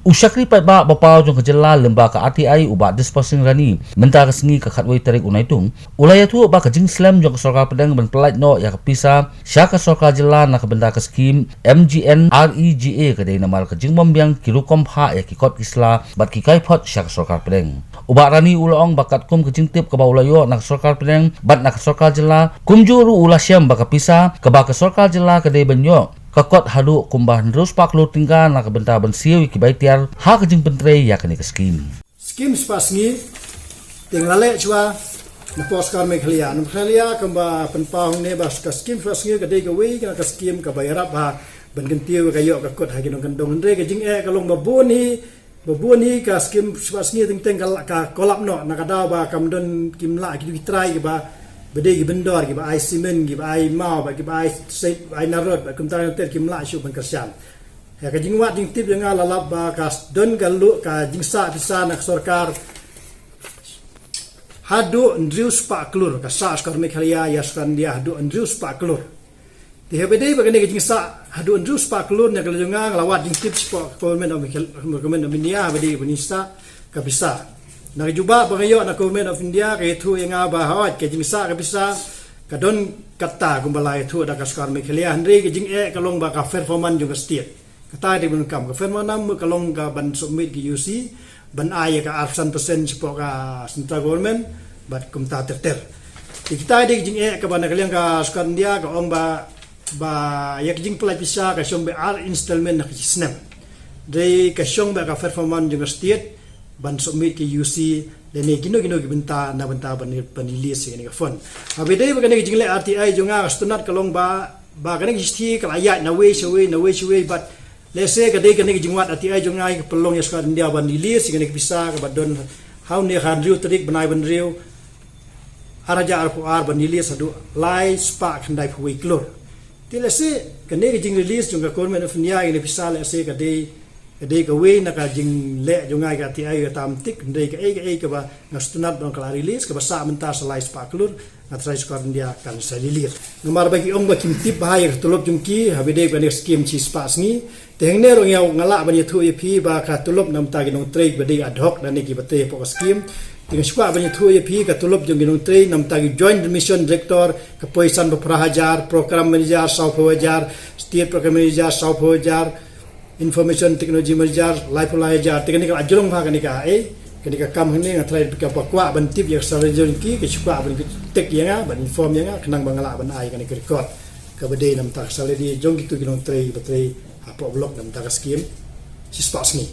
Usyakri pat ba bapau jong kejela lemba ka RTI uba disposing rani menta ka sengi ka khatwei tarik unaitung ulaya tu ba ka jing slam jong sorkar pedang ban pelait no ya ka pisa syaka sorkar jela na ka benda ka skim MGN REGA ka dei namal ka jing mombyang kilukom pha ya ki kot isla bat ki kai phot syaka sorkar pedang uba rani ulong bakat kum ka jing tip ka ba ulayo na sorkar pedang bat na ka sorkar jela kumjuru ulasyam ba ka pisa ka ba ka sorkar jela ka dei banyo kakot hadu kumbah terus paklu tinggal nak benta bensiu ki baitiar ha kejing pentre ya kini ke skim spasngi tinglale chwa na poskar Meghalaya kamba penpahung ne bas ka skim spasngi ka dei ka wi ka skim ka bayarap ha ben gentiu ka yo ka kot ha ginong kandong andre ka jing e ka long babuni ka skim spasngi ting ka kolap no na ka daw ba kam don kimla ki try ba bedai bendor giba ai simen giba ai mau ba giba ai sep ai narod ba kumtar ter kimla shu ban kersian ya ka jingwat jing tip yang lalap ba kas don galu ka jingsa pisa nak sorkar hadu ndrius pa klur ka sa skor Meghalaya ya skan dia hadu ndrius pa klur ti hebedai ba kene jingsa hadu ndrius pa klur nya kalunga lawat jing tip sport government of India bedai bunisa ka bisa Nakajuba bangayo na Government of India kay thu yang bahawat kay jingsa kabisa kadon kata gumbalay thu da kaskar Meghalaya handre kay jing kalong ba ka performance juga state kata di bunkam ka performance kalong ka ban submit ki UC ban ay ka 100% sipo ka central government bat kumta terter kita di jing ka ban kaliang ka kaskar India ka ong ba yak jing pelai pisa ka syong ba installment na kisnam dai ka syong ba ka performance juga state ban submit ke UC dan ni gino benta panilis ni ka fon abedai ba kanang jingle RTI jonga astunat kalong ba kanang histi kalaya na way but lese ka dei kanang jingwat RTI jonga ka pelong ya skar India ban nilis ni bisa ka badon how ne han riu trik banai ban riu araja arpuar ban nilis adu lai spark handai phui klor ti lese kanang jing release jonga Government of India ni bisa lese ka dei ka we na ka jing le jungai ka ti ay tam tik dei ka ka ba ngastunat dong kala release ka basa menta salai spaklur na try skor India kan salilir ngamar bagi ong ba kim tip bahaya tulop jumki habe dei ba skim chi spas ni teng ne rong yaw ngala ba ni thu ep ba ka tulop nam ta ginong trade ba dei ad hoc na ni ki bate po skim ting skwa ba ni thu ep ka tulop jung ginong trade nam ta gi joint mission director ka poisan ba prahajar program manager South Hajar state program manager South Hajar information technology manager life manager technical ajrong ha kanika kanika kam hne ngatrai ka pakwa ban tip ya sarjon ki sukwa ban tek yang ban inform yang kenang bangala ban ai kanika record ka bade nam tak saledi jong gitu ginong trai batrai apa blog nam tak skim si spas ni